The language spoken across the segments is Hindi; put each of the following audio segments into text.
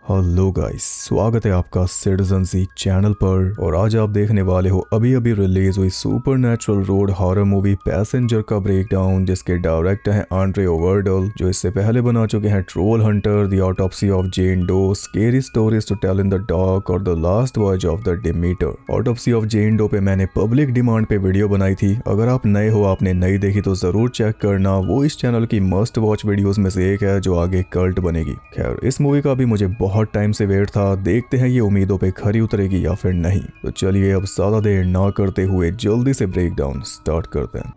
हेलो गाइस, स्वागत है आपका सिटीजन सी चैनल पर। और आज आप देखने वाले हो अभी अभी रिलीज हुई supernatural road horror movie passenger का ब्रेकडाउन, जिसके डायरेक्टर हैं आंड्रे ओवरडल, जो इससे पहले बना चुके हैं troll hunter, the autopsy of Jane Doe, scary stories to tell in the dark और the last voyage of the Demeter. Autopsy of Jane Doe पे मैंने पब्लिक डिमांड पे वीडियो बनाई थी। अगर आप नए हो, आपने नहीं देखी तो जरूर चेक करना। वो इस चैनल की मस्ट वॉच वीडियोस में से एक है जो आगे कल्ट बनेगी। खैर, इस मूवी का भी मुझे बहुत टाइम से वेट था। देखते हैं ये उम्मीदों पे खरी उतरेगी या फिर नहीं। तो चलिए अब ज्यादा देर ना करते हुए जल्दी से ब्रेकडाउन स्टार्ट करते हैं।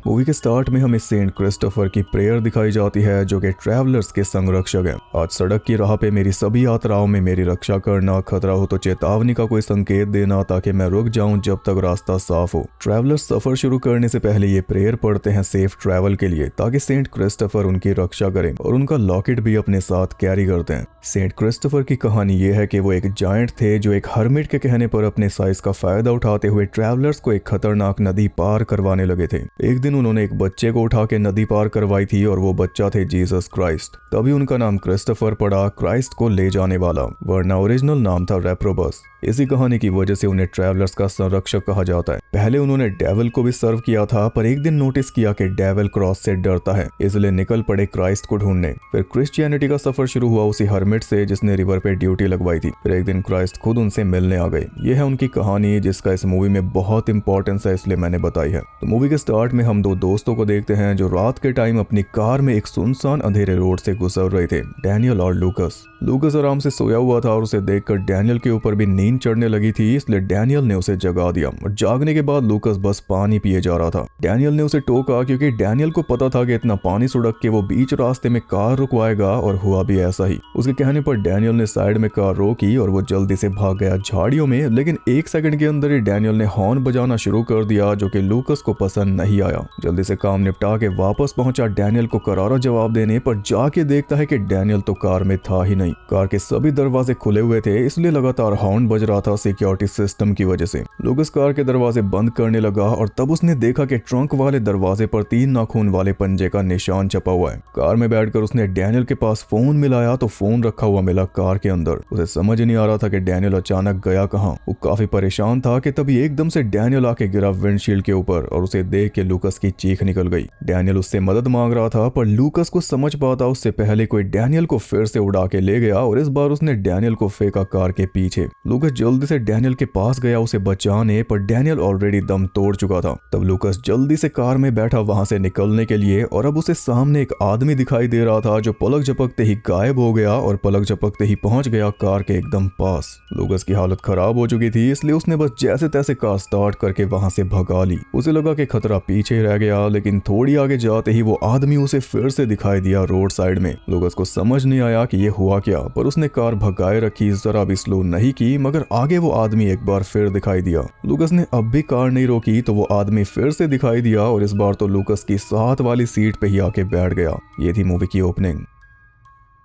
मूवी के स्टार्ट में हमें सेंट क्रिस्टोफर की प्रेयर दिखाई जाती है, जो कि ट्रैवलर्स के संरक्षक हैं। आज सड़क की राह पे मेरी सभी यात्राओं में मेरी रक्षा करना, खतरा हो तो चेतावनी का कोई संकेत देना ताकि मैं रुक जाऊं जब तक रास्ता साफ हो। ट्रैवलर्स सफर शुरू करने से पहले ये प्रेयर पढ़ते हैं सेफ ट्रैवल के लिए, ताकि सेंट क्रिस्टोफर उनकी रक्षा करें, और उनका लॉकेट भी अपने साथ कैरी करते हैं। सेंट क्रिस्टोफर की कहानी ये है कि वो एक जायंट थे जो एक हर्मिट के कहने पर अपने साइज का फायदा उठाते हुए ट्रैवलर्स को एक खतरनाक नदी पार करवाने लगे थे। एक दिन उन्होंने एक बच्चे को उठा के नदी पार करवाई थी, और वो बच्चा थे जीसस क्राइस्ट। तभी उनका नाम क्रिस्टोफर पड़ा, क्राइस्ट को ले जाने वाला, वरना ओरिजिनल नाम था रेप्रोबस। इसी कहानी की वजह से उन्हें ट्रैवलर्स का संरक्षक कहा जाता है। पहले उन्होंने डेविल को भी सर्व किया था, पर एक दिन नोटिस किया कि डेविल क्रॉस से डरता है, इसलिए निकल पड़े क्राइस्ट को ढूंढने। फिर क्रिश्चियनिटी का सफर शुरू हुआ उसी हर्मिट से जिसने रिवर पे ड्यूटी लगवाई थी। फिर एक दिन क्राइस्ट खुद उनसे मिलने आ गए। ये है उनकी कहानी, जिसका इस मूवी में बहुत इंपॉर्टेंस है, इसलिए मैंने बताई है। तो मूवी के स्टार्ट में हम दो दोस्तों को देखते हैं जो रात के टाइम अपनी कार में एक सुनसान अंधेरे रोड से गुजर रहे थे, डैनियल और लूकस। लूकस आराम से सोया हुआ था और उसे देखकर डैनियल के ऊपर भी नींद चढ़ने लगी थी, इसलिए डैनियल ने उसे जगा दिया। और जागने के बाद लूकस बस पानी पिए जा रहा था। डैनियल ने उसे टोका, क्योंकि डैनियल को पता था कि इतना पानी सुड़क के वो बीच रास्ते में कार रुकवाएगा, और हुआ भी ऐसा ही। उसके कहने पर डैनियल ने साइड में कार रोकी और वो जल्दी से भाग गया झाड़ियों में। लेकिन एक सेकंड के अंदर ही डैनियल ने हॉर्न बजाना शुरू कर दिया, जो कि लूकस को पसंद नहीं आया। जल्दी से काम निपटा के वापस पहुंचा डैनियल को करारा जवाब देने, पर जाके देखता है कि डैनियल तो कार में था ही नहीं। कार के सभी दरवाजे खुले हुए थे, इसलिए लगातार हॉर्न बज रहा था सिक्योरिटी सिस्टम की वजह से। लूकस कार के दरवाजे बंद करने लगा, और तब उसने देखा कि ट्रंक वाले दरवाजे पर 3 नाखून वाले पंजे का निशान छपा हुआ है। कार में बैठकर उसने डैनियल के पास फोन मिलाया तो फोन रखा हुआ मिला कार के अंदर। उसे समझ नहीं आ रहा था कि डैनियल अचानक गया कहाँ। वो काफी परेशान था कि तभी एकदम से डैनियल आके गिरा विंडशील्ड के ऊपर, और उसे देख के लूकस की चीख निकल गई। डैनियल उससे मदद मांग रहा था, पर लूकस को समझ पाता उससे पहले कोई डैनियल को फिर से उड़ा के ले गया, और इस बार उसने डैनियल को फेंका कार के पीछे। लूकस जल्दी से डैनियल के पास गया उसे बचाने, पर डैनियल ऑलरेडी दम तोड़ चुका था। तब लूकस जल्दी से कार में बैठा वहां से निकलने के लिए, और अब उसे सामने एक आदमी दिखाई दे रहा था जो पलक झपकते ही गायब हो गया, और पलक झपकते ही पहुंच गया कार के एकदम पास। लूकस की हालत खराब हो चुकी थी, इसलिए उसने बस जैसे तैसे कार स्टार्ट करके वहां से भगा ली। उसे लगा कि खतरा पीछे रह गया, लेकिन थोड़ी आगे जाते ही वो आदमी उसे फिर से दिखाई दिया रोड साइड में। लूकस को समझ नहीं आया कि ये हुआ क्या, पर उसने कार भगाए रखी, जरा भी स्लो नहीं की, मगर आगे वो आदमी एक बार फिर दिखाई दिया। लूकस ने अब भी कार नहीं रोकी तो वो आदमी फिर से दिखाई दिया, और इस बार तो लूकस की साथ वाली सीट पे ही आके बैठ गया। ये थी मूवी की ओपनिंग।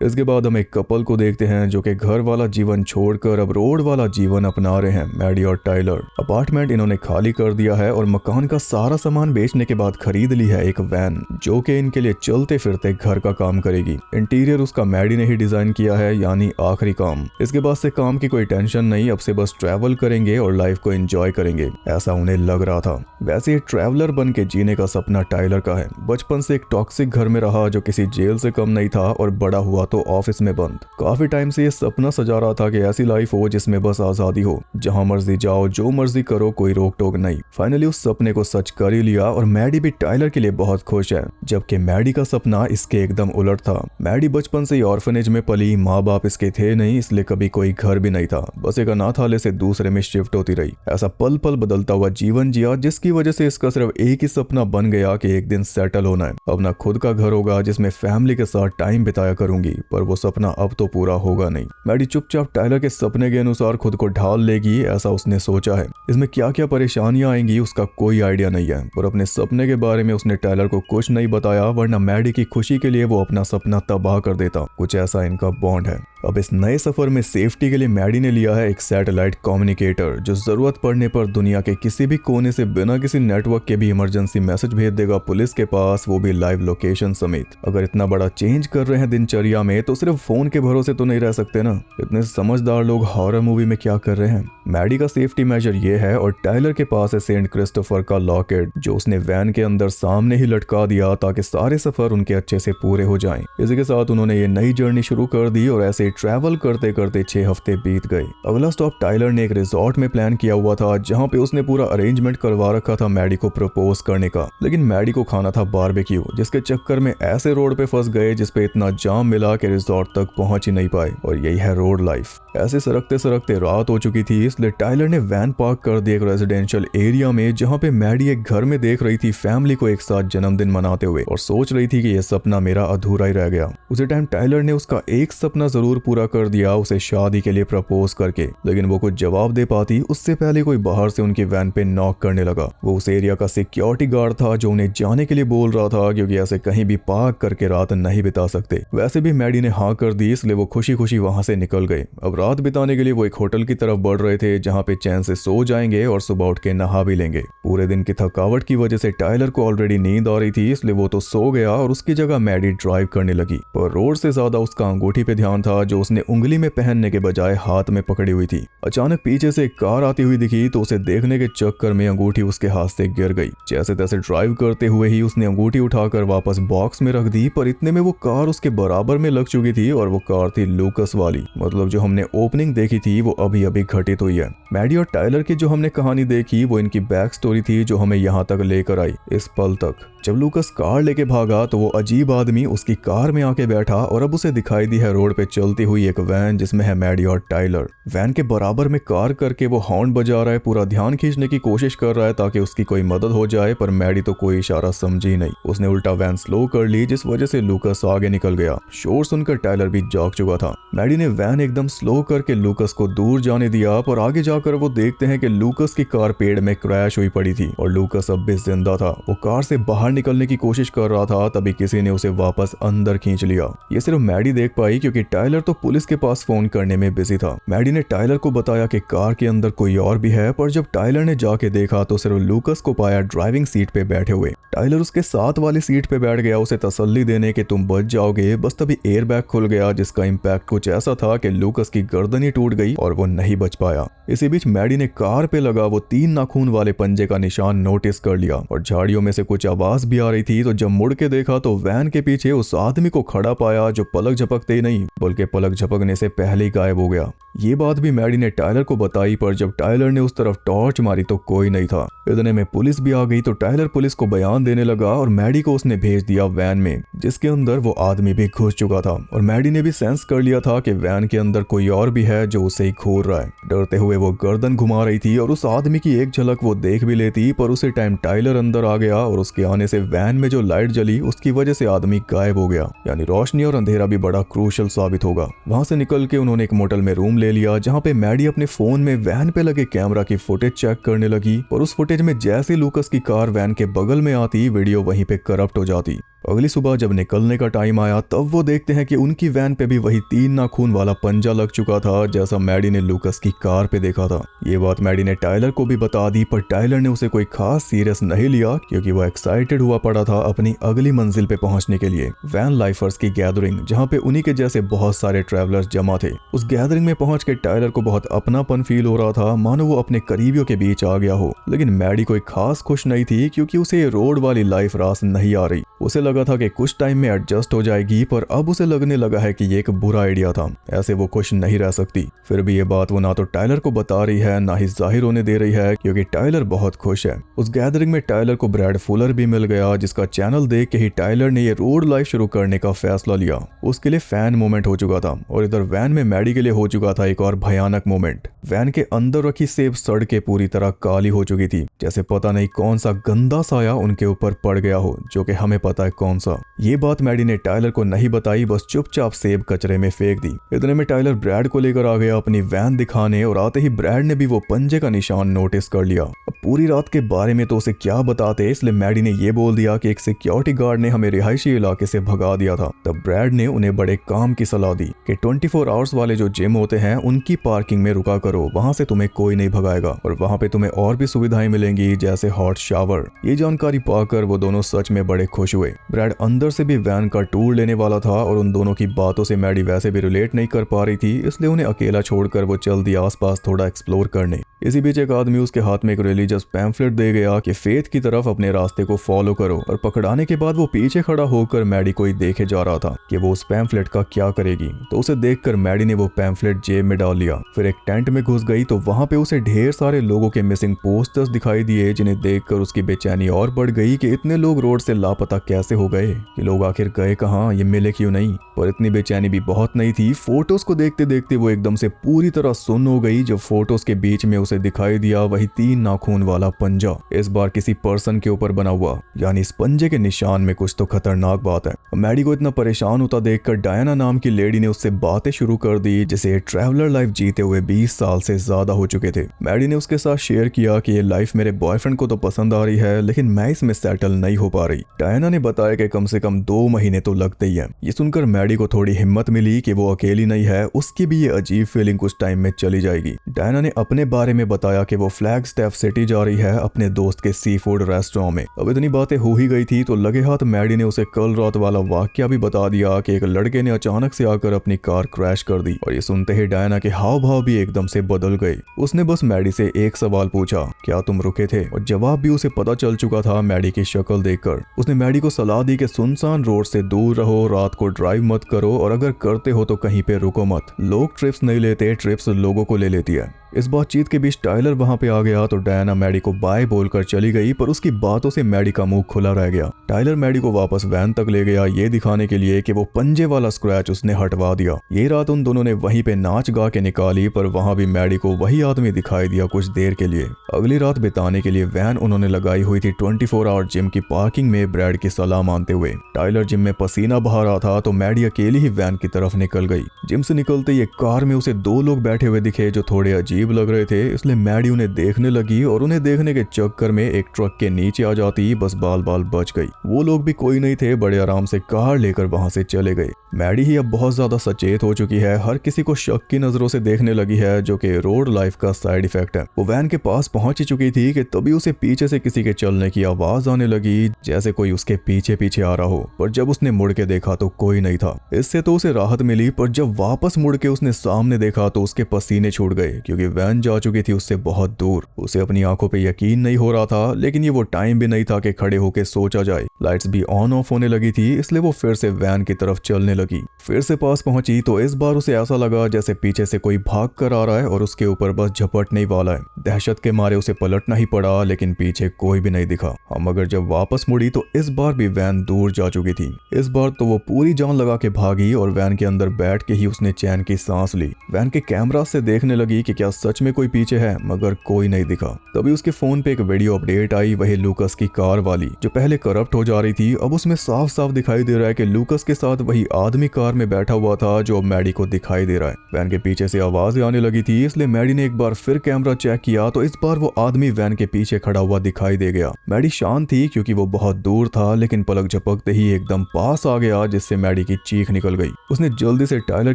इसके बाद हम एक कपल को देखते हैं जो कि घर वाला जीवन छोड़कर अब रोड वाला जीवन अपना रहे हैं, मैडी और टाइलर। अपार्टमेंट इन्होंने खाली कर दिया है, और मकान का सारा सामान बेचने के बाद खरीद ली है एक वैन, जो कि इनके लिए चलते फिरते घर का काम करेगी। इंटीरियर उसका मैडी ने ही डिजाइन किया है, यानी आखिरी काम। इसके बाद से काम की कोई टेंशन नहीं, अब से बस ट्रैवल करेंगे और लाइफ को एंजॉय करेंगे, ऐसा उन्हें लग रहा था। वैसे ट्रैवलर बन के जीने का सपना टाइलर का है। बचपन से एक टॉक्सिक घर में रहा जो किसी जेल से कम नहीं था, और बड़ा हुआ तो ऑफिस में बंद। काफी टाइम से ये सपना सजा रहा था कि ऐसी लाइफ हो जिसमें बस आजादी हो, जहां मर्जी जाओ, जो मर्जी करो, कोई रोक टोक नहीं। फाइनली उस सपने को सच कर ही लिया, और मैडी भी टाइलर के लिए बहुत खुश है, जबकि मैडी का सपना इसके एकदम उलट था। मैडी बचपन से ही ऑर्फनेज में पली, माँ बाप इसके थे नहीं, इसलिए कभी कोई घर भी नहीं था, बस एक अनाथालय से दूसरे में शिफ्ट होती रही। ऐसा पल पल बदलता हुआ जीवन जिया, जिसकी वजह से इसका सिर्फ एक ही सपना बन गया कि एक दिन सेटल होना है, अपना खुद का घर होगा जिसमें फैमिली के साथ टाइम बिताया करूंगी, पर वो सपना अब तो पूरा होगा नहीं। मैडी चुपचाप टाइलर के सपने के अनुसार खुद को ढाल लेगी, ऐसा उसने सोचा है। इसमें क्या क्या परेशानियां आएंगी उसका कोई आइडिया नहीं है, पर अपने सपने के बारे में उसने टाइलर को कुछ नहीं बताया, वरना मैडी की खुशी के लिए वो अपना सपना तबाह कर देता। कुछ ऐसा इनका बॉन्ड है। अब इस नए सफर में सेफ्टी के लिए मैडी ने लिया है एक सैटेलाइट कम्युनिकेटर, जो जरूरत पड़ने पर दुनिया के किसी भी कोने से बिना किसी नेटवर्क के भी इमरजेंसी मैसेज भेज देगा पुलिस के पास, वो भी लाइव लोकेशन समेत। अगर इतना बड़ा चेंज कर रहे हैं दिनचर्या में तो सिर्फ फोन के भरोसे तो नहीं रह सकते ना। इतने समझदार लोग हॉरर मूवी में क्या कर रहे हैं। मैडी का सेफ्टी मेजर ये है, और टाइलर के पास है सेंट क्रिस्टोफर का लॉकेट, जो उसने वैन के अंदर सामने ही लटका दिया ताकि सारे सफर उनके अच्छे से पूरे हो जाएं। इसी के साथ उन्होंने ये नई जर्नी शुरू कर दी और ऐसे ट्रैवल करते करते 6 हफ्ते बीत गए। अगला स्टॉप टाइलर ने एक रिजॉर्ट में प्लान किया हुआ था, जहां पे उसने पूरा अरेंजमेंट करवा रखा था मैडी को प्रपोज करने का। लेकिन मैडी को खाना था बारबेक्यू, जिसके चक्कर में ऐसे रोड पे फंस गए जिसपे इतना जाम मिला कि रिजॉर्ट तक पहुंच ही नहीं पाए। और यही है रोड लाइफ। ऐसे सरकते सरकते रात हो चुकी थी, इसलिए टाइलर ने वैन पार्क कर दी एक रेजिडेंशियल एरिया में, जहां पे मैडी एक घर में देख रही थी फैमिली को एक साथ जन्मदिन मनाते हुए, और सोच रही थी कि यह सपना मेरा अधूरा ही रह गया। उसी टाइम टाइलर ने उसका एक सपना जरूर पूरा कर दिया, उसे शादी के लिए प्रपोज करके। लेकिन वो कुछ जवाब दे पाती उससे पहले कोई बाहर से उनकी वैन पे नॉक करने लगा। वो उस एरिया का सिक्योरिटी गार्ड था, जो उन्हें जाने के लिए बोल रहा था, क्योंकि ऐसे कहीं भी पार्क करके रात नहीं बिता सकते। वैसे भी मैडी ने हाँ कर दी, इसलिए वो खुशी खुशी वहां से निकल गए। अब रात बिताने के लिए वो एक होटल की तरफ बढ़ रहे थे, जहां पे चैन से सो जाएंगे और सुबह उठ के नहा भी लेंगे। पूरे दिन की थकावट की वजह से टाइलर को ऑलरेडी नींद आ रही थी, इसलिए वो तो सो गया और उसकी जगह मैडी ड्राइव करने लगी। पर रोड से ज्यादा उसका अंगूठी पे ध्यान था, जो उसने उंगली में पहनने के बजाय हाथ में पकड़ी हुई थी। अचानक पीछे से एक कार आती हुई दिखी, तो उसे देखने के चक्कर में अंगूठी उसके हाथ से गिर गई। जैसे तैसे ड्राइव करते हुए ही उसने अंगूठी उठाकर वापस बॉक्स में रख दी, पर इतने में वो कार उसके बराबर में लग चुकी थी, और वो कार थी लूकस वाली। मतलब जो हमने ओपनिंग देखी थी वो अभी अभी घटित हुई है। मैडी और टाइलर की जो हमने कहानी देखी वो इनकी बैक स्टोरी थी, जो हमें यहाँ तक लेकर आई इस पल तक। जब लूकस कार लेके भागा तो वो अजीब आदमी उसकी कार में आके बैठा, और अब उसे दिखाई दी है रोड पे चलती हुई एक वैन, जिसमें है मैडी और टाइलर। वैन के बराबर में कार करके वो हॉर्न बजा रहा है, पूरा ध्यान खींचने की कोशिश कर रहा है ताकि उसकी कोई मदद हो जाए, पर मैडी तो कोई इशारा समझी नहीं। उसने उल्टा वैन स्लो कर ली, जिस वजह से लूकस आगे निकल गया। शोर सुनकर टाइलर भी जाग चुका था। मैडी ने वैन एकदम स्लो करके लूकस को दूर जाने दिया, पर आगे जाकर वो देखते हैं कि लूकस की कार पेड़ में क्रैश हुई पड़ी थी, और लूकस अब भी जिंदा था। वो कार से बाहर निकलने की कोशिश कर रहा था, तभी किसी ने उसे वापस अंदर खींच लिया। ये सिर्फ मैडी देख पाई, क्योंकि टाइलर तो पुलिस के पास फोन करने में बिजी था। मैडी ने टाइलर को बताया कि कार के अंदर कोई और भी है, पर जब टाइलर ने जाके देखा तो सिर्फ लूकस को पाया ड्राइविंग सीट पे बैठे हुए। टाइलर उसके साथ वाली सीट पे बैठ गया, उसे तसल्ली देने कि तुम बच जाओगे। बस तभी एयर बैग खुल गया, जिसका इम्पैक्ट कुछ ऐसा था कि लूकस की गर्दन ही टूट गई और वो नहीं बच पाया। इसी बीच मैडी ने कार पे लगा वो 3 नाखून वाले पंजे का निशान नोटिस कर लिया, और झाड़ियों में से कुछ आवाज भी आ रही थी। तो जब मुड़ के देखा तो वैन के पीछे उस आदमी को खड़ा पाया, जो पलक झपकते ही नहीं बल्कि पलक झपकने से पहले ही गायब हो गया। ये बात भी मैडी ने टाइलर को बताई, पर जब टाइलर ने उस तरफ टॉर्च मारी तो कोई नहीं था। इतने में पुलिस भी आ गई, तो टाइलर पुलिस को बयान देने लगा, और मैडी को उसने भेज दिया वैन में, जिसके अंदर वो आदमी भी घुस चुका था। और मैडी ने भी सेंस कर लिया था कि वैन के अंदर कोई और भी है जो उसे ही घूर रहा है। डरते हुए वो गर्दन घुमा रही थी, और उस आदमी की एक झलक वो देख भी लेती, पर उसी टाइम टाइलर अंदर आ गया, और उसके आने से वैन में जो लाइट जली उसकी वजह से आदमी गायब हो गया। यानी रोशनी और अंधेरा भी बड़ा क्रूशल साबित होगा। वहां से निकल के उन्होंने एक मोटल में रूम ले लिया, जहां पे मैडी अपने फोन में वैन पे लगे कैमरा की फुटेज चेक करने लगी, और उस फुटेज में जैसे लूकस की कार वैन के बगल में आती, वीडियो वहीं पे करप्ट हो जाती। अगली सुबह जब निकलने का टाइम आया, तब वो देखते हैं कि उनकी वैन पे भी वही 3 नाखून वाला पंजा लग चुका था, जैसा मैडी ने लूकस की कार पे देखा था। ये बात मैडी ने टाइलर को भी बता दी, पर टाइलर ने उसे कोई खास सीरियस नहीं लिया, क्योंकि वो एक्साइटेड हुआ पड़ा था अपनी अगली मंजिल पे पहुंचने के लिए। वैन लाइफर्स की गैदरिंग, जहाँ पे उन्हीं के जैसे बहुत सारे ट्रैवलर्स जमा थे। उस गैदरिंग में पहुंच के टाइलर को बहुत अपनापन फील हो रहा था, मानो वो अपने करीबियों के बीच आ गया हो। लेकिन मैडी कोई खास खुश नहीं थी, क्योंकि उसे रोड वाली लाइफ रास नहीं आ रही। उसे लगा था कि कुछ टाइम में एडजस्ट हो जाएगी, पर अब उसे लगने लगा है कि ये एक बुरा आइडिया था। ऐसे वो खुश नहीं रह सकती। फिर भी ये बात वो ना तो टाइलर को बता रही है, ना ही जाहिर होने दे रही है, क्योंकि टाइलर बहुत खुश है। उस गैदरिंग में टाइलर को ब्रैड फुलर भी मिल गया, जिसका चैनल देख के ही टाइलर ने ये रोड लाइफ शुरू करने का फैसला लिया। उसके लिए फैन मोमेंट हो चुका था, और इधर वैन में मैडी के लिए हो चुका था एक और भयानक मोमेंट। वैन के अंदर रखी सेब सड़ के पूरी तरह काली हो चुकी थी, जैसे पता नहीं कौन सा गंदा साया उनके ऊपर पड़ गया हो, जो कि हमें पता है कौन सा। ये बात मैडी ने टाइलर को नहीं बताई, बस चुपचाप सेब कचरे में फेंक दी। इतने में टाइलर ब्रैड को लेकर आ गया अपनी वैन दिखाने, और आते ही ब्रैड ने भी वो पंजे का निशान नोटिस कर लिया। अब पूरी रात के बारे में तो उसे क्या बताते, इसलिए मैडी ने ये बोल दिया कि एक सिक्योरिटी गार्ड ने हमें रिहायशी इलाके से भगा दिया था। तब ब्रैड ने उन्हें बड़े काम की सलाह दी कि 24 आवर्स वाले जो जिम होते हैं उनकी पार्किंग में रुका करो, वहां से तुम्हें कोई नहीं भगाएगा और वहां पे तुम्हें और भी सुविधाएं मिलेंगी जैसे हॉट शावर। ये जानकारी पाकर वो दोनों सच में बड़े खुश हुए। ब्रैड अंदर से भी वैन का टूर लेने वाला था और उन दोनों की बातों से मैडी वैसे भी रिलेट नहीं कर पा रही थी, इसलिए उन्हें अकेला छोड़कर वो चल दी आसपास थोड़ा एक्सप्लोर करने। इसी बीच एक आदमी उसके हाथ में एक रिलीजियस पैम्फलेट दे गया कि फेथ की तरफ अपने रास्ते को फॉलो करो, और पकड़ाने के बाद वो पीछे खड़ा होकर मैडी को ही देखे जा रहा था कि वो उस पैम्फलेट का क्या करेगी। तो उसे देखकर मैडी ने वो पैम्फलेट जेब में डाल लिया, फिर एक टेंट में घुस गई। तो वहां पे उसे ढेर सारे लोगों के मिसिंग पोस्टर्स दिखाई दिए, जिन्हें देखकर उसकी बेचैनी और बढ़ गई कि इतने लोग रोड से लापता कैसे हो गए, ये लोग आखिर गए कहाँ, ये मिले क्यों नहीं। पर इतनी बेचैनी भी बहुत नहीं थी। फोटोज को देखते देखते वो एकदम से पूरी तरह सुन्न हो गई जब फोटोज के बीच में उसे दिखाई दिया वही 3 नाखून वाला पंजा, इस बार किसी पर्सन के ऊपर बना हुआ, यानी इस पंजे के निशान में कुछ तो खतरनाक बात है। मैडी को इतना परेशान होता देखकर डायना नाम की लेडी ने उससे बातें शुरू कर दी, जिसे ट्रैवलर लाइफ जीते हुए 20 साल से ज्यादा हो चुके थे। मैडी ने उसके साथ शेयर किया कि ये लाइफ मेरे बॉयफ्रेंड को तो पसंद आ रही है, लेकिन मैं इसमें सेटल नहीं हो पा रही। डायना ने बताया कि कम से कम 2 महीने तो लगते ही हैं। ये सुनकर मैडी को थोड़ी हिम्मत मिली कि वो अकेली नहीं है, उसकी भी ये अजीब फीलिंग कुछ टाइम में चली जाएगी। डायना ने अपने बारे में बताया कि वो फ्लैगस्टेफ सिटी जा रही है अपने दोस्त के सी फूड रेस्टोरेंट में। अब इतनी बातें हो ही गई थी तो लगे हाथ मैडी ने उसे कल रात वाला वाकया भी बता दिया कि एक लड़के ने अचानक से आकर अपनी कार क्रैश कर दी, और ये सुनते ही डायना के हाव भाव भी एकदम से बदल गए। उसने बस मैडी से एक सवाल पूछा, क्या तुम रुके थे, और जवाब भी उसे पता चल चुका था मैडी की शक्ल देखकर। उसने मैडी को सलाह दी कि सुनसान रोड से दूर रहो, रात को ड्राइव मत करो, और अगर करते हो तो कहीं पे रुको मत। लोग ट्रिप्स नहीं लेते, ट्रिप्स लोगों को ले लेती है। इस बातचीत के बीच टाइलर वहां पे आ गया तो डायना मैडी को बाय बोलकर चली गई, पर उसकी बातों से मैडी का मुंह खुला रह गया। टाइलर मैडी को वापस वैन तक ले गया, ये दिखाने के लिए कि वो पंजे वाला स्क्रैच उसने हटवा दिया। ये रात उन दोनों ने वहीं पे नाच गा के निकाली, पर वहां भी मैडी को वही आदमी दिखाई दिया कुछ देर के लिए। अगली रात बिताने के लिए वैन उन्होंने लगाई हुई थी 24 आवर जिम की पार्किंग में ब्रैड की सलाह मानते हुए। टाइलर जिम में पसीना बहा रहा था तो मैडी अकेली ही वैन की तरफ निकल गई। जिम से निकलते ही एक कार में उसे 2 लोग बैठे हुए दिखे जो थोड़े अजीब लग रहे थे, इसलिए मैडी उन्हें देखने लगी और उन्हें देखने के चक्कर में एक ट्रक के नीचे आ जाती, बस बाल बाल बच गई। वो लोग भी कोई नहीं थे, बड़े आराम से कार लेकर वहां से चले गए। मैडी ही अब बहुत ज्यादा सचेत हो चुकी है, हर किसी को शक की नजरों से देखने लगी है, जो कि रोड लाइफ का साइड इफेक्ट है। वो वैन के पास पहुंच चुकी थी कि तभी उसे पीछे से किसी के चलने की आवाज आने लगी, जैसे कोई उसके पीछे पीछे आ रहा हो। पर जब उसने मुड़ के देखा तो कोई नहीं था। इससे तो उसे राहत मिली, पर जब वापस मुड़ के उसने सामने देखा तो उसके पसीने छूट गए, क्योंकि वैन जा चुकी थी उससे बहुत दूर। उसे अपनी आंखों पे यकीन नहीं हो रहा था, लेकिन ये वो टाइम भी नहीं था कि खड़े होकर सोचा जाए। लाइट्स भी ऑन ऑफ होने लगी थी, इसलिए वो फिर से वैन की तरफ चलने लगी। फिर से पास पहुंची तो इस बार उसे ऐसा लगा जैसे पीछे से कोई भाग कर आ रहा है और उसके ऊपर बस झपटने वाला है। दहशत के मारे उसे पलटना ही पड़ा, लेकिन पीछे कोई भी नहीं दिखा। मगर जब वापस मुड़ी तो इस बार भी वैन दूर जा चुकी थी। इस बार तो वो पूरी जान लगा के भागी और वैन के अंदर बैठ के ही उसने चैन की सांस ली। वैन के कैमरा से देखने लगी कि क्या सच में कोई पीछे है, मगर कोई नहीं दिखा। तभी उसके फोन पे एक वीडियो अपडेट आई, वही लूकस की कार वाली जो पहले करप्ट हो जा रही थी। अब उसमें साफ साफ दिखाई दे रहा है कि लूकस के साथ वही आदमी कार में बैठा हुआ था जो अब मैडी को दिखाई दे रहा है। वैन के पीछे से आवाज आने लगी थी, इसलिए मैडी ने एक बार फिर कैमरा चेक किया तो इस बार वो आदमी वैन के पीछे खड़ा हुआ दिखाई दे गया। मैडी शांत थी क्योंकि वो बहुत दूर था, लेकिन पलक झपकते ही एकदम पास आ गया, जिससे मैडी की चीख निकल गई। उसने जल्दी से टाइलर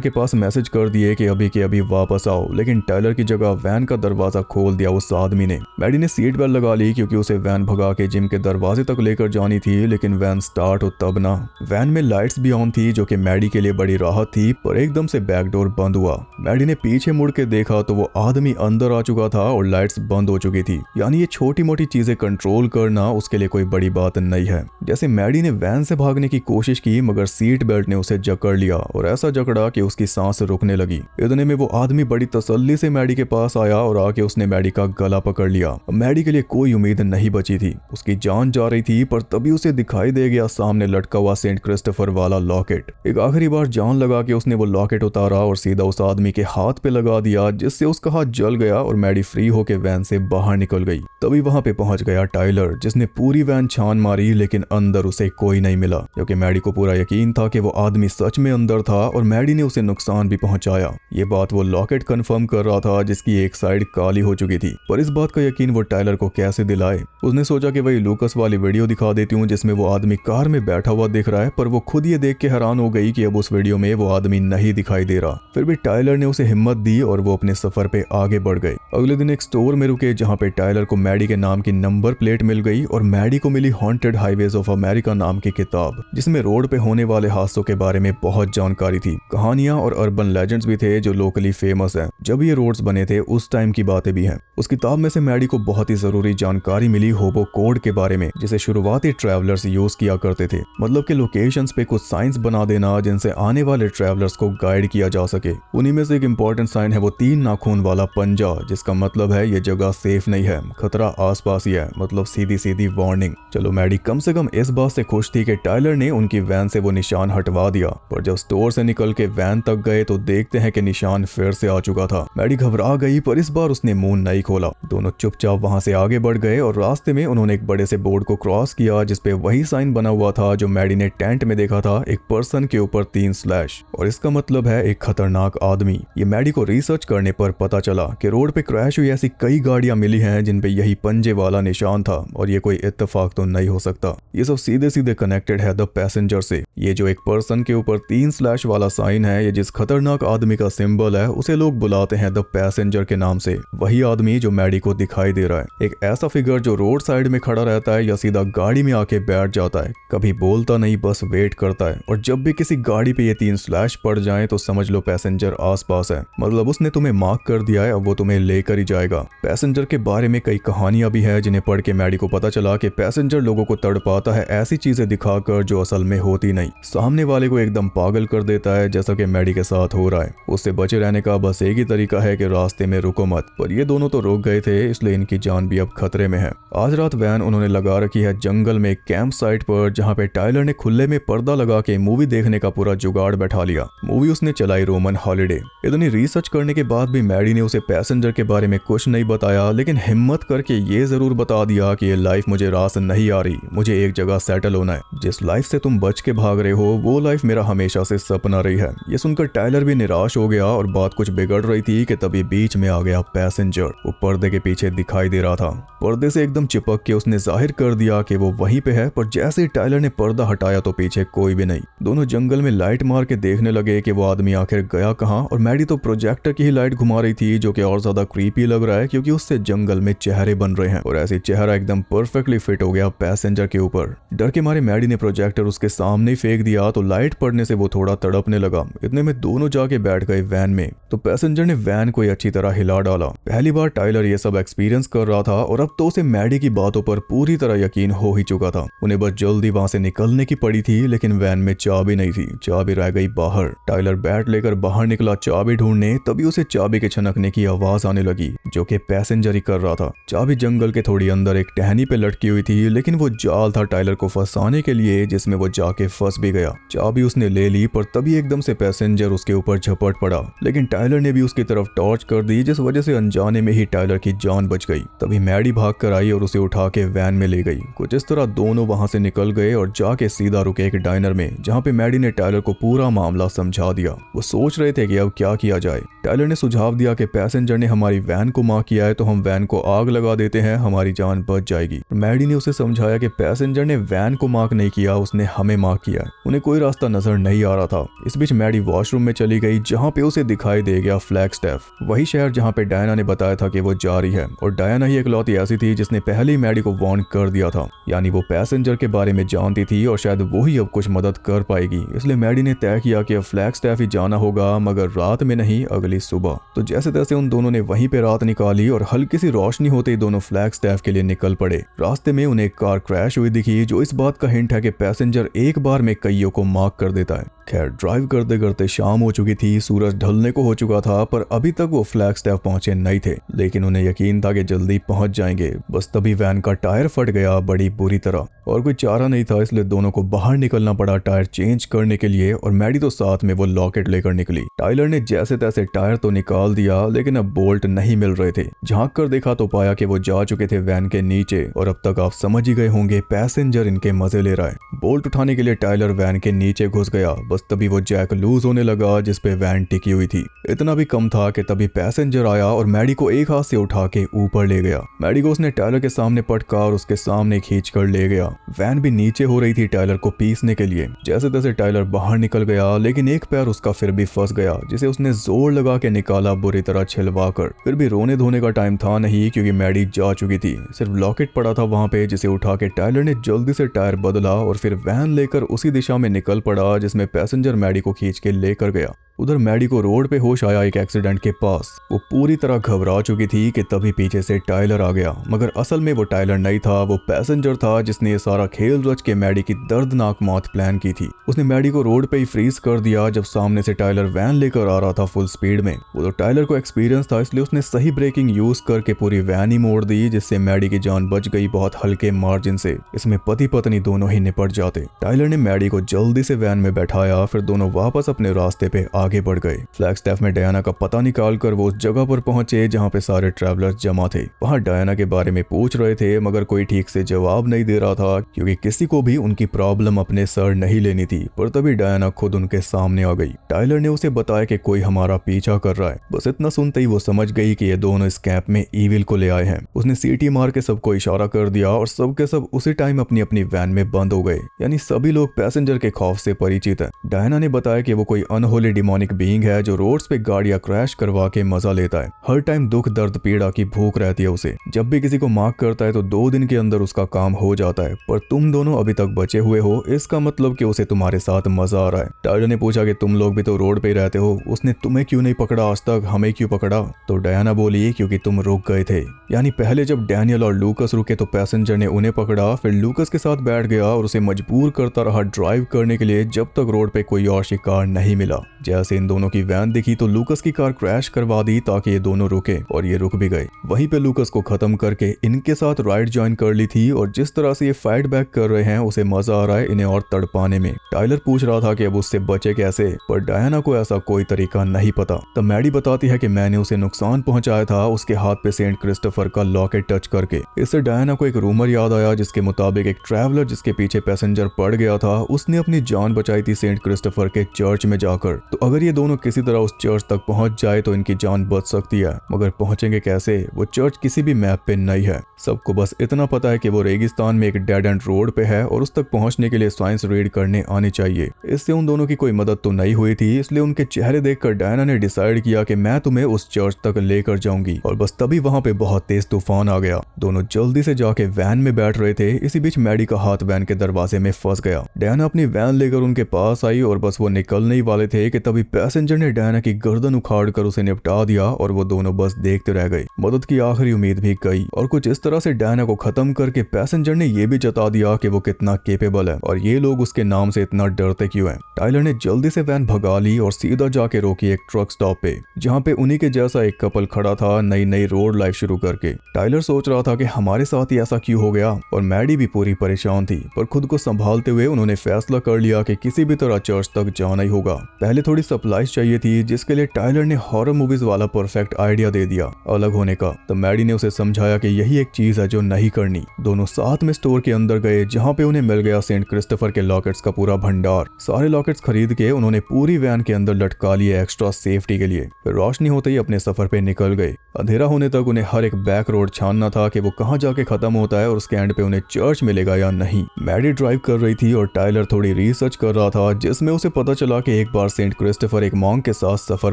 के पास मैसेज कर दिए कि अभी के अभी वापस आओ, लेकिन टाइलर की जगह वैन का दरवाजा खोल दिया उस आदमी ने। मैडी ने सीट बेल्ट लगा ली क्योंकि उसे वैन भगा के जिम के दरवाजे तक लेकर जानी थी, लेकिन वैन स्टार्ट हो तब ना। वैन में लाइट्स भी ऑन थी, जो कि मैडी के लिए बड़ी राहत थी, पर एकदम से बैकडोर बंद हुआ। मैडी ने पीछे मुड़ के देखा तो वो आदमी अंदर आ चुका था और लाइट्स बंद हो चुकी थी। यानी ये छोटी मोटी चीजें कंट्रोल करना उसके लिए कोई बड़ी बात नहीं है। जैसे मैडी ने वैन से भागने की कोशिश की, मगर सीट बेल्ट ने उसे जकड़ लिया और ऐसा जकड़ा कि उसकी सांस रुकने लगी। इतने में वो आदमी बड़ी तसल्ली से मैडी के पास आया और आके उसने मैडी का गला पकड़ लिया। मैडी के लिए कोई उम्मीद नहीं बची थी, उसकी जान जा रही थी, पर तभी उसे दिखाई दे गया सामने लटका हुआ सेंट क्रिस्टोफर वाला लॉकेट। एक आखिरी बार जान लगा के उसने वो लॉकेट उतारा और सीधा उस आदमी के हाथ पे लगा दिया, जिससे उसका हाथ जल गया और मैडी फ्री होके वैन से बाहर निकल गई। तभी वहां पे पहुंच गया टाइलर, जिसने पूरी वैन छान मारी, लेकिन अंदर उसे कोई नहीं मिला, क्योंकि मैडी को पूरा यकीन था कि वो आदमी सच में अंदर था और मैडी ने उसे नुकसान भी पहुंचाया। ये बात वो लॉकेट कंफर्म कर रहा था जिसकी एक साइड काली हो चुकी थी, पर इस बात का यकीन वो टाइलर को कैसे दिलाए। उसने सोचा कि वही लूकस वाली वीडियो दिखा देती हूँ जिसमें वो आदमी कार में बैठा हुआ दिख रहा है, पर वो खुद ये देख के हैरान हो गई कि अब उस वीडियो में वो आदमी नहीं दिखाई दे रहा। फिर भी टाइलर ने उसे हिम्मत दी और वो अपने सफर पे आगे बढ़ गए। अगले दिन एक स्टोर में रुके जहाँ पे टाइलर को मैडी के नाम की नंबर प्लेट मिल गई और मैडी को मिली हॉन्टेड हाईवेज ऑफ अमेरिका नाम की किताब, जिसमें रोड पे होने वाले हादसों के बारे में बहुत जानकारी थी। कहानियां और अर्बन लेजेंड्स भी थे जो लोकली फेमस है। जब ये रोड्स बने थे उस टाइम की बातें भी हैं। उस किताब में से मैडी को बहुत ही जरूरी जानकारी मिली होबो कोड के बारे में, जिसे शुरुआती ट्रैवलर्स यूज किया करते थे। मतलब कि लोकेशंस पे कुछ साइंस बना देना जिनसे आने वाले ट्रैवलर्स को गाइड किया जा सके। उन्हीं में से एक इंपॉर्टेंट साइन है वो 3 नाखून वाला पंजा, जिसका मतलब है ये जगह सेफ नहीं है, खतरा आसपास ही है, मतलब सीधी सीधी वार्निंग। चलो मैडी कम से कम इस बात से खुश थी कि टाइलर ने उनकी वैन से वो निशान हटवा दिया, पर जब स्टोर से निकल के वैन तक गए तो देखते हैं कि निशान फिर से आ चुका था। मैडी घबरा गई, पर इस बार उसने मुंह नहीं खोला। दोनों चुपचाप वहां से आगे बढ़ गए और रास्ते में उन्होंने एक बड़े से बोर्ड को क्रॉस किया जिसपे वही साइन बना हुआ था जो मैडी ने टेंट में देखा था, एक पर्सन के ऊपर 3 स्लैश, और इसका मतलब है एक खतरनाक आदमी। ये मैडी को रिसर्च करने पर पता चला कि रोड पे क्रैश हुई ऐसी कई गाड़ियां मिली हैं जिनपे यही पंजे वाला निशान था, और ये कोई इत्तेफाक तो नहीं हो सकता। ये सब सीधे सीधे कनेक्टेड है द पैसेंजर से। ये जो एक पर्सन के ऊपर 3 स्लैश वाला साइन है, ये जिस खतरनाक आदमी का सिंबल है उसे लोग बुलाते हैं द पैसेंजर के नाम से। वही आदमी जो मैडी को दिखाई दे रहा है, एक ऐसा फिगर जो रोड साइड में खड़ा रहता है या सीधा गाड़ी में आके बैठ जाता है, कभी बोलता नहीं बस वेट करता है, और जब भी किसी गाड़ी पे ये 3 स्लैश पड़ जाएं तो समझ लो पैसेंजर आसपास है, मतलब उसने तुम्हें मार्क कर दिया है, अब वो तुम्हें लेकर ही जाएगा। पैसेंजर के बारे में कई कहानियां भी है जिन्हें पढ़ के मैडी को पता चला कि पैसेंजर लोगों को तड़पाता है ऐसी चीजें दिखाकर जो असल में होती नहीं, सामने वाले को एकदम पागल कर देता है, जैसा कि मैडी के साथ हो रहा है। उससे बचे रहने का बस एक ही तरीका है कि रास्ते में रुको मत, पर ये दोनों तो रुक गए थे, इसलिए इनकी जान भी अब खतरे में है। आज रात वैन उन्होंने लगा रखी है जंगल में एक कैंप साइट पर, जहाँ पे टाइलर ने खुले में पर्दा लगा के मूवी देखने का पूरा जुगाड़ बैठा लिया। मूवी उसने चलाई रोमन हॉलिडे। इतनी रिसर्च करने के बाद भी मैडी ने उसे पैसेंजर के बारे में कुछ नहीं बताया, लेकिन हिम्मत करके ये जरूर बता दिया कि ये लाइफ मुझे रास नहीं आ रही, मुझे एक जगह सेटल होना है। जिस लाइफ से तुम बच के भाग रहे हो वो लाइफ मेरा हमेशा से सपना रही है। ये सुनकर टाइलर भी निराश हो गया और बात कुछ बिगड़ रही थी कि तभी बीच में आ गया पैसेंजर। वो पर्दे के पीछे दिखाई दे रहा था। पर्दे से एकदम चिपक के उसने जाहिर कर दिया कि वो वहीं पे है, पर जैसे ही टाइलर ने पर्दा हटाया तो पीछे कोई भी नहीं। दोनों जंगल में लाइट मार के देखने लगे कि वो आदमी आखिर गया कहाँ, और मैडी तो प्रोजेक्टर की ही लाइट घुमा रही थी, जो कि और ज्यादा क्रीपी लग रहा है क्योंकि उससे जंगल में चेहरे बन रहे हैं, और ऐसे चेहरा एकदम परफेक्टली फिट हो गया पैसेंजर के ऊपर। डर के मारे मैडी ने प्रोजेक्टर उसके सामने फेंक दिया तो लाइट पड़ने से वो थोड़ा तड़पने लगा। इतने में दोनों जाके बैठ गए वैन में, तो पैसेंजर ने वैन को अच्छी तरह हिला डाला। पहली बार टाइलर ये सब एक्सपीरियंस कर रहा था और अब तो उसे मैडी की बातों पर पूरी तरह यकीन हो ही चुका था। उन्हें बस जल्दी वहां से निकलने की पड़ी थी, लेकिन वैन में चाबी नहीं थी, चाबी रह गई बाहर। टाइलर बैट लेकर बाहर निकला चाबी ढूंढने, तभी उसे चाबी के छनकने की आवाज आने लगी, जो कि पैसेंजर ही कर रहा था। चाबी जंगल के थोड़ी अंदर एक टहनी पे लटकी हुई थी, लेकिन वो जाल था टाइलर को फंसाने के लिए, जिसमें वो जाके फंस भी गया। चाबी उसने ले ली, पर तभी एकदम से पैसेंजर उसके ऊपर झपट पड़ा, लेकिन टाइलर ने भी उसकी तरफ टॉर्च कर दी, जिस वजह से अनजाने में ही टाइलर की जान बच गई। तभी मैडी भाग कर आई और उसे उठा के वैन में ले गई। कुछ इस तरह दोनों वहां से निकल गए और जाके सीधा रुके एक डाइनर में, जहाँ पे मैडी ने टाइलर को पूरा मामला समझा दिया। वो सोच रहे थे कि अब क्या किया जाए। टाइलर ने सुझाव दिया कि पैसेंजर ने हमारी वैन को मार्क किया है तो हम वैन को आग लगा देते हैं, हमारी जान बच जाएगी। मैडी ने उसे समझाया कि पैसेंजर ने वैन को मार्क नहीं किया, उसने हमें मार्क किया। उन्हें कोई रास्ता नजर नहीं आ रहा था। इस बीच मैडी वॉशरूम में चली गई, जहाँ पे उसे दिखाई दे गया फ्लैगस्टेफ, वही शहर जहाँ पे डायना ने बताया था कि वो जा रही है, और डायना ही इकलौती ऐसी थी जिसने पहले ही मैडी को वार्न कर दिया था, यानी वो पैसेंजर के बारे में जानती थी और शायद वो ही अब कुछ मदद कर पाएगी। इसलिए मैडी ने तय किया कि अब फ्लैगस्टेफ ही जाना होगा, मगर रात में नहीं, अगली सुबह। तो जैसे तैसे उन दोनों ने वहीं पे रात निकाली और हल्की सी रोशनी होते ही दोनों फ्लैगस्टेफ के लिए निकल पड़े। रास्ते में उन्हें एक कार क्रैश हुई दिखी, जो इस बात का हिंट है कि पैसेंजर एक बार में कईयों को मार्क कर देता है। खैर ड्राइव करते करते शाम हो चुकी थी, सूरज ढलने को हो चुका था, पर अभी तक वो फ्लैगस्टेफ पहुंचे नहीं थे, लेकिन उन्हें यकीन था कि जल्दी पहुंच जाएंगे। बस तभी वैन का टायर फट गया बड़ी बुरी तरह, और कोई चारा नहीं था, इसलिए दोनों को बाहर निकलना पड़ा टायर चेंज करने के लिए, और मैडी तो साथ में वो लॉकेट लेकर निकली। टाइलर ने जैसे तैसे टायर तो निकाल दिया, लेकिन अब बोल्ट नहीं मिल रहे थे। झांक कर देखा तो पाया कि वो जा चुके थे वैन के नीचे, और अब तक आप समझ ही गए होंगे पैसेंजर इनके के मजे ले रहा है। बोल्ट उठाने के लिए टाइलर वैन के नीचे घुस गया। बस तभी वो जैक लूज होने लगा जिसपे वैन टिकी हुई थी। इतना भी कम था कि तभी पैसेंजर आया और मैडी को एक हाथ से उठा के ऊपर ले गया। मैडी को उसने टाइलर के सामने पटका और उसके सामने खींच कर ले गया। वैन भी नीचे हो रही थी टाइलर को पीसने के लिए। जैसे तैसे टाइलर बाहर निकल गया, लेकिन एक पैर उसका फिर भी फंस गया जिसे उसने जोर लगा के निकाला, बुरी तरह छिलवा कर। फिर भी रोने धोने का टाइम था नहीं क्योंकि मैडी जा चुकी थी। सिर्फ लॉकेट पड़ा था वहां पे जिसे उठा के टाइलर ने जल्दी से टायर बदला और फिर वैन लेकर उसी दिशा में निकल पड़ा जिसमें पैसेंजर मैडी को खींच के लेकर गया। उधर मैडी को रोड पे होश आया एक एक्सीडेंट के पास। वो पूरी तरह घबरा चुकी थी कि तभी पीछे से टाइलर आ गया, मगर असल में वो टाइलर नहीं था, वो पैसेंजर था जिसने ये सारा खेल रच के मैडी की दर्दनाक मौत प्लान की थी। उसने मैडी को रोड पे ही फ्रीज कर दिया जब सामने से टाइलर वैन लेकर आ रहा था फुल स्पीड में। वो तो टाइलर को एक्सपीरियंस था, इसलिए उसने सही ब्रेकिंग यूज करके पूरी वैन ही मोड़ दी, जिससे मैडी की जान बच गई बहुत हल्के मार्जिन से। इसमें पति पत्नी दोनों ही निपट जाते। टाइलर ने मैडी को जल्दी से वैन में बैठाया, फिर दोनों वापस अपने रास्ते पे आगे बढ़ गए। फ्लैगस्टाफ में डायना का पता निकालकर वो उस जगह पर पहुंचे जहां पे सारे ट्रैवलर्स जमा थे। वहां डायना के बारे में पूछ रहे थे, मगर कोई ठीक से जवाब नहीं दे रहा था क्योंकि किसी को भी उनकी प्रॉब्लम अपने सर नहीं लेनी थी। पर तभी डायना खुद उनके सामने आ गई। टाइलर ने उसे बताया कि कोई हमारा पीछा कर रहा है। बस इतना सुनते ही वो समझ गई कि ये दोनों इस कैंप में ईविल को ले आए हैं। उसने सीटी मार के सबको इशारा कर दिया और सबके सब उसी टाइम अपनी अपनी वैन में बंद हो गए। यानी सभी लोग पैसेंजर के खौफ से परिचित हैं। डायना ने बताया कि वो कोई अनहोली डिमोनिक बीइंग है जो रोड्स पे गाड़ियां क्रैश करवा के मजा लेता है। हर टाइम दुख दर्द पीड़ा की भूख रहती है उसे। जब भी किसी को मार्क करता है तो 2 दिन के अंदर उसका काम हो जाता है। पर तुम दोनों अभी तक बचे हुए हो, इसका मतलब कि उसे तुम्हारे साथ मजा आ रहा है। टाइलर ने पूछा कि तुम लोग भी तो रोड पे ही रहते हो, उसने तुम्हें क्यों नहीं पकड़ा आज तक, हमें क्यों पकड़ा? तो डायना बोली क्योंकि तुम रुक गए थे। यानी पहले जब डैनियल और लूकस रुके तो पैसेंजर ने उन्हें पकड़ा, फिर लूकस के साथ बैठ गया और उसे मजबूर करता रहा ड्राइव करने के लिए जब तक रोड पे कोई और शिकार नहीं मिला। जैसे इन दोनों की वैन दिखी तो लूकस की कार क्रैश करवा दी ताकि ये दोनों रुके, और ये रुक भी गए। वहीं पे लूकस को खत्म करके इनके साथ राइड ज्वाइन कर ली थी और जिस तरह से ये फाइट बैक कर रहे हैं उसे मजा आ रहा है इन्हें और तड़पाने में। टाइलर पूछ रहा था कि अब उससे बचे कैसे, पर डायना को ऐसा कोई तरीका नहीं पता। तब मैडी बताती है कि मैंने उसे नुकसान पहुंचाया था उसके हाथ पे सेंट क्रिस्टोफर का लॉकेट टच करके। इससे डायना को एक रूमर याद आया जिसके मुताबिक एक ट्रैवलर जिसके पीछे पैसेंजर पड़ गया था उसने अपनी जान बचाई थी सेंट क्रिस्टोफर के चर्च में जाकर। तो अगर ये दोनों किसी तरह उस चर्च तक पहुंच जाए तो इनकी जान बच सकती है, मगर पहुंचेंगे कैसे? वो चर्च किसी भी मैप पे नहीं है। सबको बस इतना पता है कि वो रेगिस्तान में एक डेड एंड रोड पे है और उस तक पहुंचने के लिए साइंस रीड करने आनी चाहिए। इससे उन दोनों की कोई मदद तो नहीं हुई थी, इसलिए उनके चेहरे देखकर डायना ने डिसाइड किया कि मैं तुम्हें उस चर्च तक लेकर जाऊंगी। और बस तभी वहां पे बहुत तेज तूफान आ गया। दोनों जल्दी से जाके वैन में बैठ रहे थे। इसी बीच मैडी का हाथ वैन के दरवाजे में फंस गया। डायना अपनी वैन लेकर उनके पास आई और बस वो निकलने ही वाले थे कि तभी पैसेंजर ने डायना की गर्दन उखाड़ कर उसे निपटा दिया और वो दोनों बस देखते रह गए। मदद की आखिरी उम्मीद भी गई और कुछ इस तरह से डायना को खत्म करके पैसेंजर ने ये भी जता दिया कि वो कितना केपेबल है और ये लोग उसके नाम से इतना डरते क्यों हैं। टाइलर ने जल्दी से वैन भगा ली और सीधा जाके रोकी एक ट्रक स्टॉप पे, जहाँ पे उन्हीं के जैसा एक कपल खड़ा था नई नई रोड लाइफ शुरू करके। टाइलर सोच रहा था कि हमारे साथ ही ऐसा क्यों हो गया और मैडी भी पूरी परेशान थी, पर खुद को संभालते हुए उन्होंने फैसला कर लिया कि किसी भी तरह चर्च तक जाना ही होगा। पहले थोड़ी सप्लाईज चाहिए थी जिसके लिए टाइलर ने हॉरर मूवीज वाला परफेक्ट आइडिया दे दिया अलग होने का। तो मैडी ने उसे समझाया कि यही एक चीज है जो नहीं करनी। दोनों साथ में स्टोर के अंदर गए जहाँ पे उन्हें मिल गया सेंट क्रिस्टोफर के लॉकेट्स का पूरा भंडार। सारे लॉकेट्स खरीद के उन्होंने पूरी वैन के अंदर लटका लिए एक्स्ट्रा सेफ्टी के लिए। फिर रोशनी होते ही अपने सफर पे निकल गए। अंधेरा होने तक उन्हें हर एक बैक रोड छानना था कि वो कहाँ जाके खत्म होता है और उसके एंड पे उन्हें चर्च मिलेगा या नहीं। मैडी ड्राइव कर रही थी और टाइलर थोड़ी रिसर्च कर रहा था जिसमें उसे पता चला कि एक बार सेंट क्रिस्टोफर एक मॉन्क के साथ सफर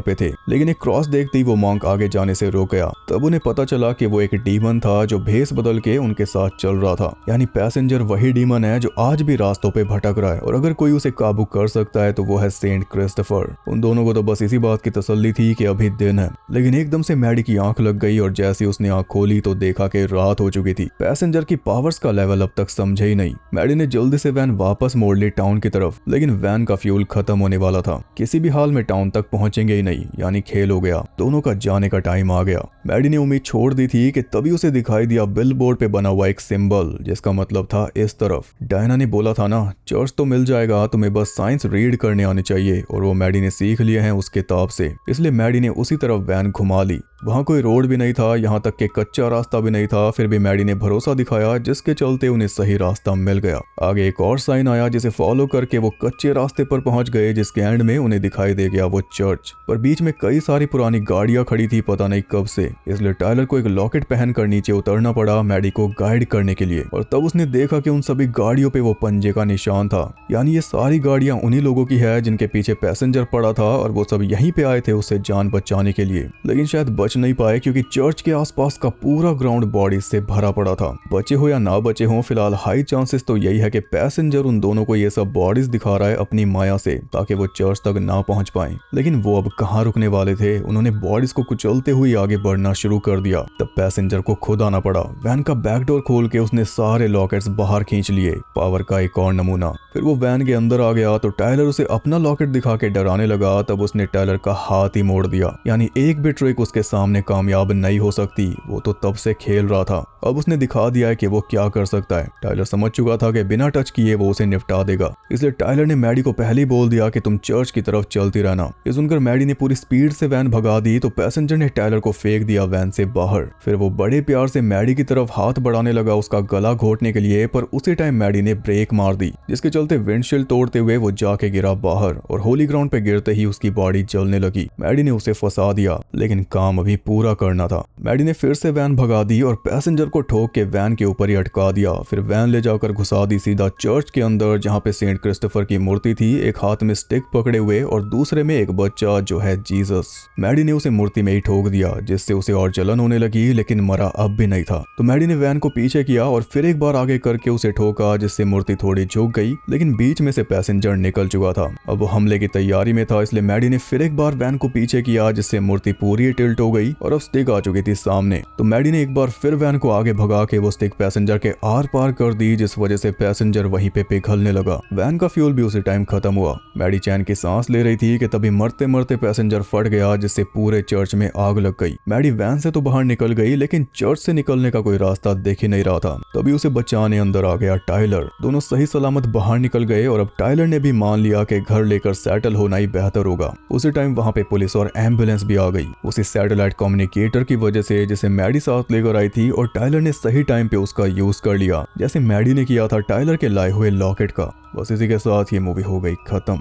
पे थे, लेकिन एक क्रॉस देखते ही वो मॉन्क आगे जाने से रोक गया। तब उन्हें पता चला कि वो एक डीमन था जो भेस बदल के उनके साथ चल रहा था। यानी पैसेंजर वही डीमन है जो आज भी रास्तों पे भटक रहा है और अगर कोई उसे काबू कर सकता है तो वो है सेंट क्रिस्टोफर। उन दोनों को तो बस इसी बात की तसल्ली थी कि अभी दिन है, लेकिन एकदम से मैडी की आंख लग गई और जैसे उसने आंख खोली तो देखा कि रात हो चुकी थी। पैसेंजर की पावर्स का लेवल अब तक समझे ही नहीं। मैडी ने जल्दी से वैन वापस मोड़ ली टाउन की तरफ, लेकिन वैन का फ्यूल खत्म होने वाला था। किसी भी हाल में टाउन तक पहुंचेंगे ही नहीं, यानी खेल हो गया। दोनों का जाने का टाइम आ गया। मैडी ने उम्मीद छोड़ दी थी कि तभी उसे दिखाई दिया बिल बोर्ड पे बना हुआ एक सिंबल जिसका मतलब था इस तरफ। डायना ने बोला था ना चर्च तो मिल जाएगा, तुम्हें बस साइंस रीड करने आने चाहिए, और वो मैडी ने सीख लिए हैं उस किताब से। इसलिए मैडी ने उसी तरफ वैन घुमा ली। वहां कोई रोड भी नहीं था, यहाँ तक कि कच्चा रास्ता भी नहीं था, फिर भी मैडी ने भरोसा दिखाया जिसके चलते उन्हें सही रास्ते रास्ता मिल गया। आगे एक और साइन आया जिसे फॉलो करके वो कच्चे रास्ते पर पहुंच गए, जिसके एंड में उन्हें दिखाई दे गया वो चर्च। पर बीच में कई सारी पुरानी गाड़ियां खड़ी थी पता नहीं कब से, इसलिए टाइलर को एक लॉकेट पहनकर नीचे उतरना पड़ा मैडी को गाइड करने के लिए। और तब उसने देखा कि उन सभी गाड़ियों पे वो पंजे का निशान था, यानी ये सारी गाड़ियां उन्हीं लोगों की है जिनके पीछे पैसेंजर पड़ा था और वो सब यहीं पे आए थे उससे जान बचाने के लिए, लेकिन शायद बच नहीं पाए क्योंकि चर्च के आसपास का पूरा ग्राउंड बॉडी से भरा पड़ा था। बचे हो या ना बचे हो, फिलहाल हाई चांसेस तो यही है कि पैसेंजर उन दोनों को ये सब बॉडीज दिखा रहा है अपनी माया से, ताकि वो चर्च तक ना पहुंच पाए। लेकिन वो अब कहाँ रुकने वाले थे, उन्होंने बॉडीज को कुचलते हुए आगे बढ़ना शुरू कर दिया। तब पैसेंजर को खुद आना पड़ा। वैन का बैकडोर खोल के उसने सारे लॉकेट्स बाहर खींच लिए, पावर का एक और नमूना। फिर वो वैन के अंदर आ गया तो टाइलर उसे अपना लॉकेट दिखा के डराने लगा। तब उसने टाइलर का हाथ ही मोड़ दिया, यानी एक भी ट्रिक उसके सामने कामयाब नहीं हो सकती। वो तो तब से खेल रहा था, अब उसने दिखा दिया है कि वो क्या कर सकता है। टाइलर समझ चुका था कि बिना टच किए वो उसे निपटा देगा, इसलिए टाइलर ने मैडी को पहले ही बोल दिया कि तुम चर्च की तरफ चलती रहना। ये सुनकर मैडी ने पूरी स्पीड से वैन भगा दी तो पैसेंजर ने टाइलर को फेंक दिया वैन से बाहर। फिर वो बड़े प्यार से मैडी की तरफ हाथ बढ़ाने लगा उसका गला घोटने के लिए, पर उसी टाइम मैडी ने ब्रेक मार दी, जिसके चलते विंडशील्ड तोड़ते हुए वो जाके गिरा बाहर और होली ग्राउंड पे गिरते ही उसकी बॉडी जलने लगी। मैडी ने उसे फंसा दिया, लेकिन काम अभी पूरा करना था। मैडी ने फिर से वैन भगा दी और पैसेंजर को ठोक के वैन के ऊपर ही अटका दिया। फिर वैन ले जाकर घुसा दी सीधा चर्च के अंदर, जहाँ पे सेंट क्रिस्टोफर की मूर्ति थी, एक हाथ में स्टिक पकड़े हुए और दूसरे में एक बच्चा जो है जीसस। मैडी ने उसे मूर्ति में ही ठोक दिया, जिससे उसे और जलन होने लगी, लेकिन मरा अब भी नहीं था। तो मैडी ने वैन को पीछे किया और फिर एक बार आगे करके उसे ठोका, जिससे मूर्ति थोड़ी झुक गई, लेकिन बीच में से पैसेंजर निकल चुका था। अब वो हमले की तैयारी में था, इसलिए मैडी ने फिर एक बार वैन को पीछे किया, जिससे मूर्ति पूरी टिल्ट हो गई और अब स्टिक आ चुकी थी सामने। तो मैडी ने एक बार फिर वैन को आगे भगा के वो स्टिक पैसेंजर के आर पार कर दी, जिस वजह से पैसेंजर वहीं पे पिघलने लगा। वैन का फ्यूल भी उसी टाइम खत्म हुआ। मैडी चैन की सांस ले रही थी कि तभी मरते मरते पैसेंजर फट गया, जिससे पूरे चर्च में आग लग गई। मैडी वैन से तो बाहर निकल गई, लेकिन चर्च से निकलने का कोई रास्ता दिख ही नहीं रहा था। तभी उसे बचाने अंदर आ गया टाइलर। दोनों सही सलामत बाहर निकल गए और अब टाइलर ने भी मान लिया कि घर लेकर सेटल होना ही बेहतर होगा। उसी टाइम वहां पे पुलिस और एम्बुलेंस भी आ गई, उसी सैटेलाइट कम्युनिकेटर की वजह से जिसे मैडी साथ लेकर आई थी, और टाइलर ने सही टाइम पे उसका यूज कर लिया, जैसे मैडी ने किया था टाइलर के लाए हुए लॉकेट का। बस इसी के साथ ये मूवी हो गई खत्म।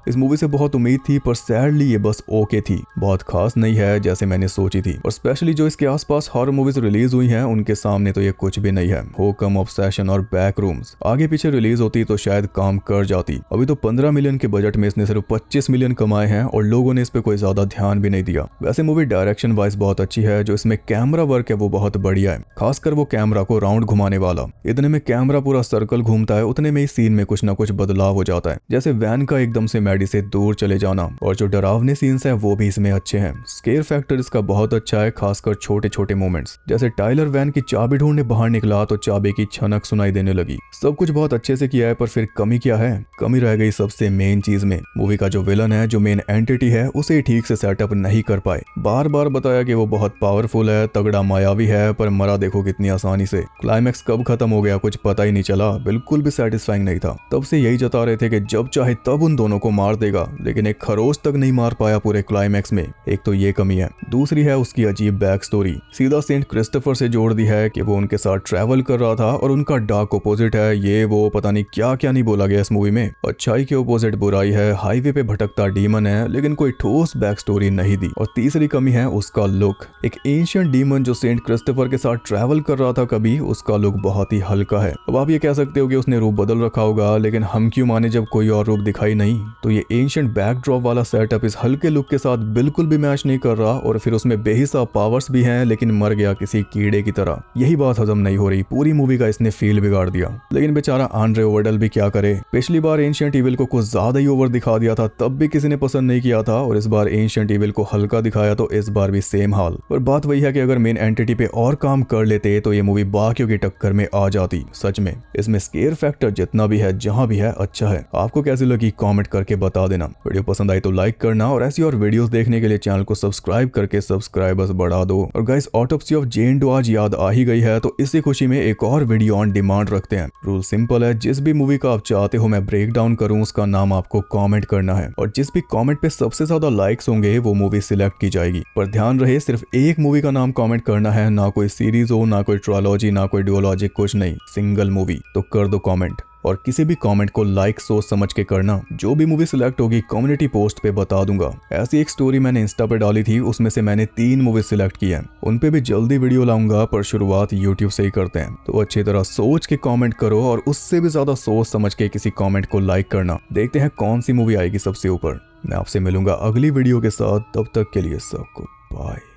इस मूवी से बहुत उम्मीद थी, पर सैडली ये बस ओके थी, बहुत खास नहीं है जैसे मैंने सोची थी। और स्पेशली जो इसके आसपास हॉरर मूवीज रिलीज हुई हैं, उनके सामने तो ये कुछ भी नहीं है। होकम, ऑब्सेशन और बैक रूम्स आगे पीछे रिलीज होती तो शायद काम कर जाती। अभी तो 15 मिलियन के बजट में इसने सिर्फ 25 मिलियन कमाए हैं और लोगों ने इस पे कोई ज्यादा ध्यान भी नहीं दिया। वैसे मूवी डायरेक्शन वाइज बहुत अच्छी है, जो इसमें कैमरा वर्क है वो बहुत बढ़िया है, खासकर वो कैमरा को राउंड घुमाने वाला। इतने में कैमरा पूरा सर्कल घूमता है, उतने में ही सीन में कुछ ना कुछ बदलाव हो जाता है, जैसे वैन का एकदम से मैडी से दूर चले जाना। और जो डरावने सीन्स हैं वो भी इसमें अच्छे हैं। स्केयर फैक्टर इसका बहुत अच्छा है, खासकर छोटे छोटे मोमेंट्स, जैसे टाइलर वैन की चाबी ढूंढने बाहर निकला तो चाबी की छनक सुनाई देने लगी। सब कुछ बहुत अच्छे से किया है, पर फिर कमी क्या है? कमी रह गई सबसे मेन चीज में। मूवी का जो विलन है, जो मेन एंटिटी है, उसे ठीक से सेटअप नहीं कर पाए। बार बार बताया कि वो बहुत पावरफुल है, तगड़ा मायावी है, पर मरा देखो कितनी आसानी से। क्लाइमैक्स कब खत्म हो गया कुछ पता ही नहीं चला, बिल्कुल भी सेटिस्फाइंग नहीं था। तब से यही जता रहे थे कि जब चाहे तब उन दोनों को मार देगा, लेकिन एक खरोच तक नहीं मार पाया पूरे क्लाइमैक्स में। एक तो ये कमी है, दूसरी है उसकी अजीब बैक स्टोरी। सीधा सेंट क्रिस्टोफर से जोड़ दी है कि वो उनके साथ ट्रैवल कर रहा था और उनका डार्क ऑपोजिट है, ये वो पता नहीं क्या क्या नहीं बोला गया इस मूवी में। अच्छाई के ऑपोजिट बुराई है, हाईवे पे भटकता डीमन है, लेकिन कोई ठोस बैक स्टोरी नहीं दी। और तीसरी कमी है उसका लुक। एक एंशिएंट डीमन जो सेंट क्रिस्टोफर के साथ ट्रैवल कर रहा था कभी, उसका लुक बहुत ही हल्का है। अब आप ये कह सकते हो कि उसने रूप बदल रखा होगा, लेकिन हम क्यों माने जब कोई और रूप दिखाई नहीं। तो ये एंशिएंट बैकड्रॉप वाला सेटअप इस हल्के लुक के साथ बिल्कुल भी मैच नहीं कर रहा, और फिर उसमें बेहिसाब पावर्स भी हैं, लेकिन मर गया किसी कीड़े की तरह। यही बात हजम नहीं हो रही, पूरी मूवी का इसने फील बिगाड़ दिया। लेकिन बेचारा आंड्रे ओवरडल भी क्या करे। पिछली बार एंशिएंट इविल को कुछ ज्यादा ही ओवर दिखा दिया था, तब भी किसी ने पसंद नहीं किया था, और इस बार एंशिएंट इविल को हल्का दिखाया तो इस बार भी सेम हाल। पर बात वही है कि अगर मेन एंटिटी पे और काम कर लेते तो ये मूवी बाकियों की टक्कर में आ जाती। सच में इसमें स्केयर फैक्टर जितना भी है, जहां भी है, अच्छा है। आपको कैसी लगी कमेंट करके बता देना। वीडियो पसंद आई तो लाइक करना और ऐसी और वीडियोस देखने के लिए चैनल को सब्सक्राइब करके सब्सक्राइबर्स बढ़ा दो। और guys, autopsy of Jane dough आज याद आ ही गई है, तो इसी खुशी में एक और वीडियो ऑन डिमांड रखते हैं। रूल सिंपल है, जिस भी मूवी का आप चाहते हो मैं ब्रेक डाउन करूं, उसका नाम आपको कमेंट करना है और जिस भी कमेंट पे सबसे ज्यादा लाइक्स होंगे वो मूवी सिलेक्ट की जाएगी। पर ध्यान रहे, सिर्फ एक मूवी का नाम कमेंट करना है, ना कोई सीरीज हो, ना कोई ट्रायोलॉजी, ना कोई डुओलॉजी, कुछ नहीं, सिंगल मूवी। तो कर दो कमेंट और किसी भी कमेंट को लाइक सोच समझ के करना। जो भी मूवी सिलेक्ट होगी कम्युनिटी पोस्ट पे बता दूंगा। ऐसी एक स्टोरी मैंने इंस्टा पे डाली थी, उसमें से मैंने 3 मूवी सिलेक्ट की है। उन पे भी जल्दी वीडियो लाऊंगा, पर शुरुआत यूट्यूब से ही करते हैं। तो अच्छी तरह सोच के कमेंट करो और उससे भी ज्यादा सोच समझ के किसी कमेंट को लाइक करना। देखते हैं कौन सी मूवी आएगी सबसे ऊपर। मैं आपसे मिलूंगा अगली वीडियो के साथ, तब तक के लिए सबको बाय।